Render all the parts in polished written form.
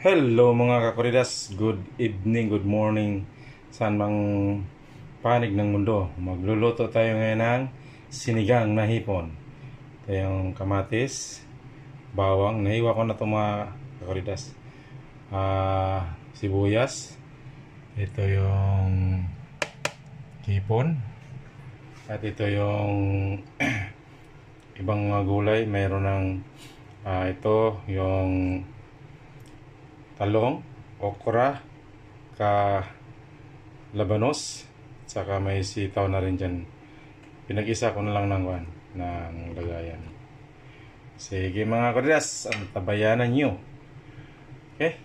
Hello mga kakoridas, good evening, good morning, saan mang panig ng mundo. Magluluto tayo ngayon ng sinigang na hipon. Ito yung kamatis, bawang, nahiwa ko na ito mga kakoridas, sibuyas, ito yung hipon, at ito yung ibang mga gulay. Mayroon ng ito yung talong, okra, labanos, saka may sitaw na rin dyan. Pinag-isa ko na lang ng lagayan. Sige mga koridas, ang tabayanan nyo. Okay?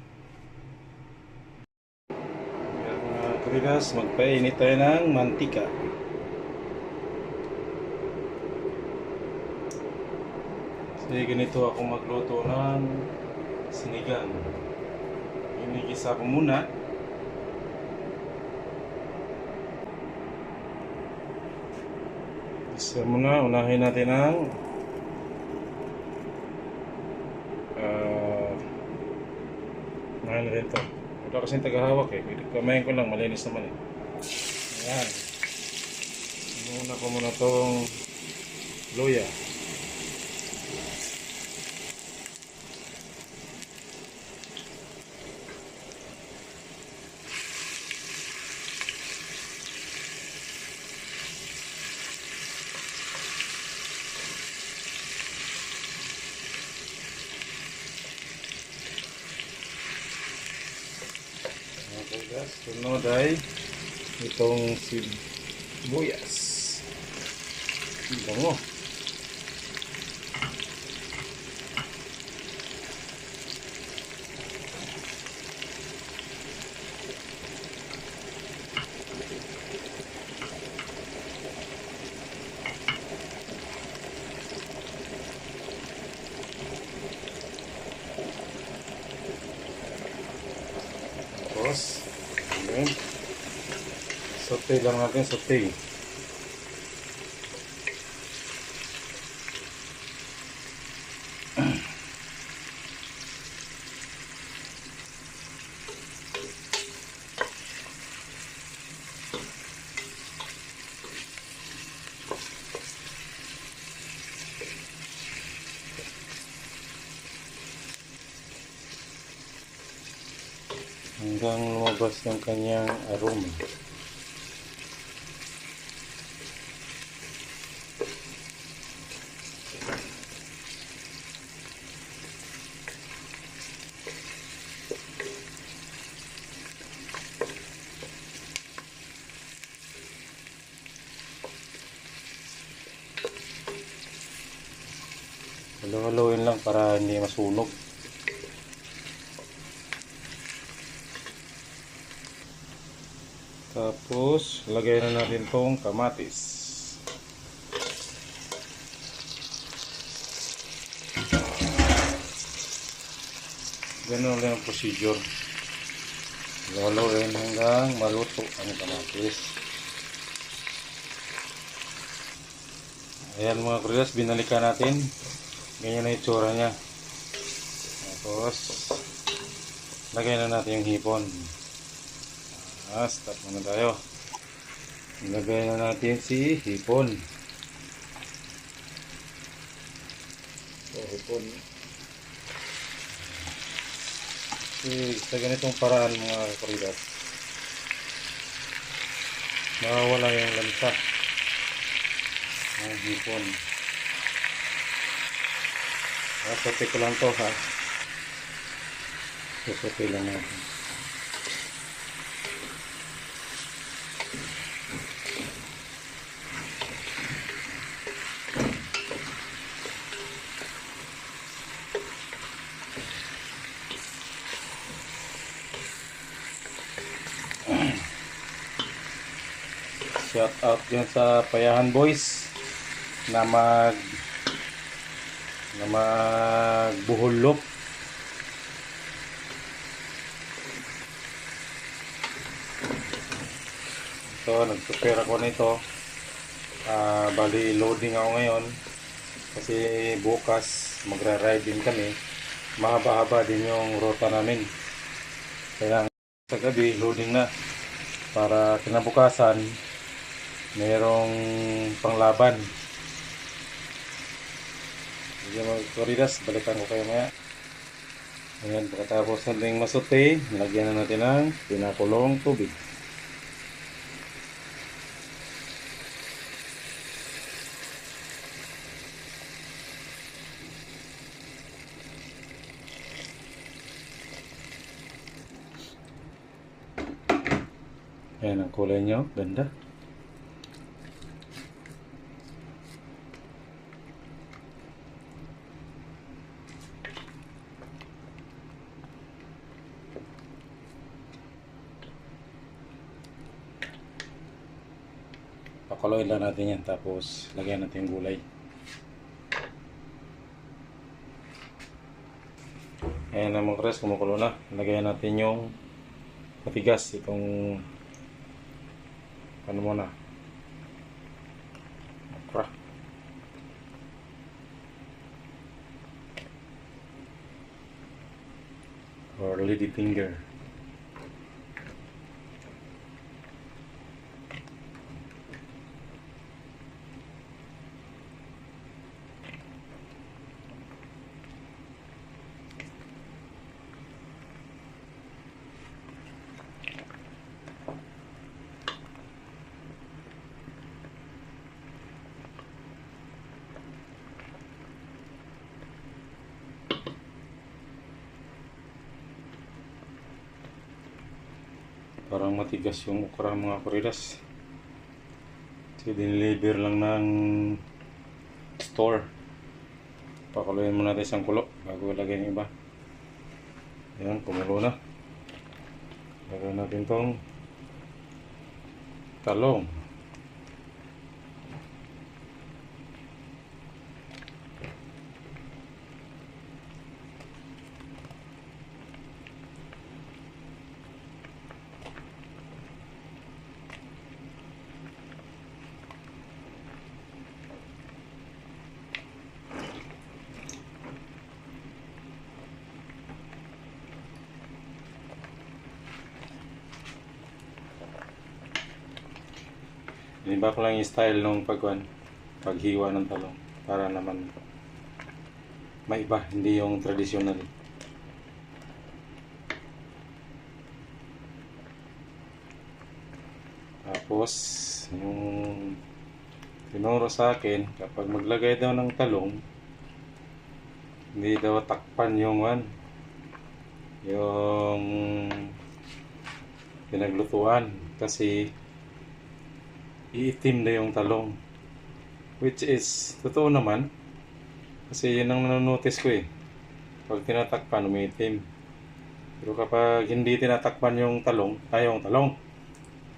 Mga koridas, magpainit tayo ng mantika. Sige, ganito ako magluto ng sinigang. Inigisa ko muna. Isa muna, unahin natin ang unahin natin ito. Wala kasing tagahawak eh. Kamayin ko lang, malinis naman eh. Ayan. Muna ko muna itong luya. Sunod ay itong sibuyas. Bango. Tapos saute lang natin, saute. Hanggang lumabas yung kanyang aroma. Halo-haloin lang para hindi masunog. Tapos, lagay na natin tong kamatis. Ganun lang ang procedure. Halo-haloin hanggang maluto ang kamatis. Ayan mga koridas, binalikan natin. Ganyan na itsura niya. Tapos, lagay na natin yung hipon. Stop muna tayo. Ilagay na natin si hipon. Hipon. Sa ganitong paraan mga koridas, mawawala yung lansa ng hipon. Sote ko lang to ha. Sote lang natin. Shout out dyan sa Payahan Boys na magbuhulok. Ito, nag-prepare ako nito. Bali loading ako ngayon kasi bukas magra-ride din kami. Mahaba-haba din yung ruta namin. Kaya sa gabi, loading na. Para kinabukasan, merong panglaban. Sige mga Floridas, balikan ko kayo maya. Ayan, pagkatapos natin masote, nilagyan na natin ng pinakulong tubig. Ayan ang kulay nyo, ganda. Pakuluin lang natin yan, tapos lagyan natin yung gulay. Ayan na mga kres, kumukulo na. Lagyan natin yung matigas, itong ano muna, okra. Or lady finger. Parang matigas yung okra mga Floridas. So, diniliver lang ng store. Pakuluin muna natin isang kulo bago lagay yung iba. Ayan, kumulo na. Lagyan natin tong talong. Iba ko lang yung style ng paghiwa ng talong para naman maiba, hindi yung traditional. Tapos yung tinuro sa akin, kapag maglagay daw ng talong, hindi daw takpan yung yung pinaglutuan kasi iitim na yung talong, which is totoo naman kasi yun ang nanonotice ko pag tinatakpan umiitim. Pero kapag hindi tinatakpan yung talong,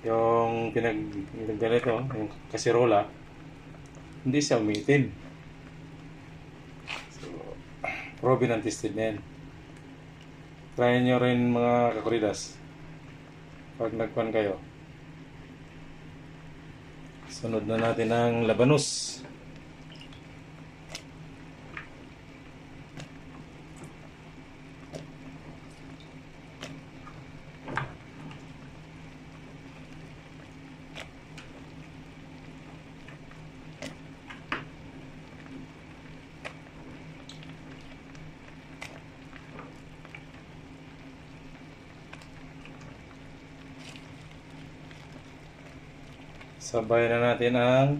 yung ganito, yung kasirola, hindi siya umiitim. So proven and tested na yan. Try nyo rin mga kakuridas pag nagpan kayo. Sunod na natin ang labanos. Sabay na natin ang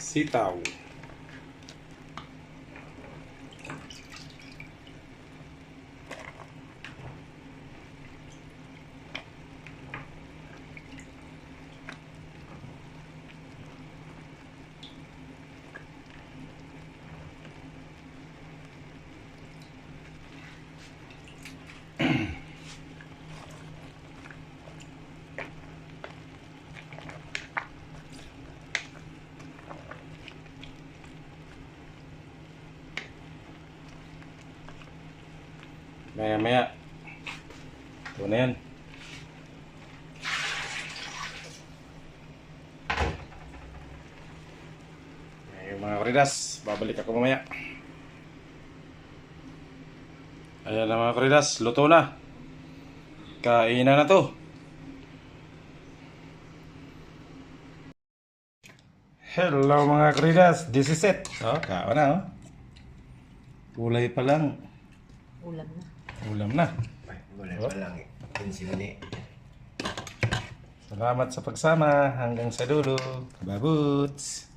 sitaw. Maya-maya. Ito na yan. Ayun mga koridas, babalik ako mamaya. Ayan na mga koridas, luto na. Kainan na to. Hello mga kridas, this is it. Oh, kaon na oh. Kulay pa lang. Ulam na. Ulam na. Ay, wala pa lang eh. Pinsimini. Salamat sa pagsama hanggang sa dulo. Babuts!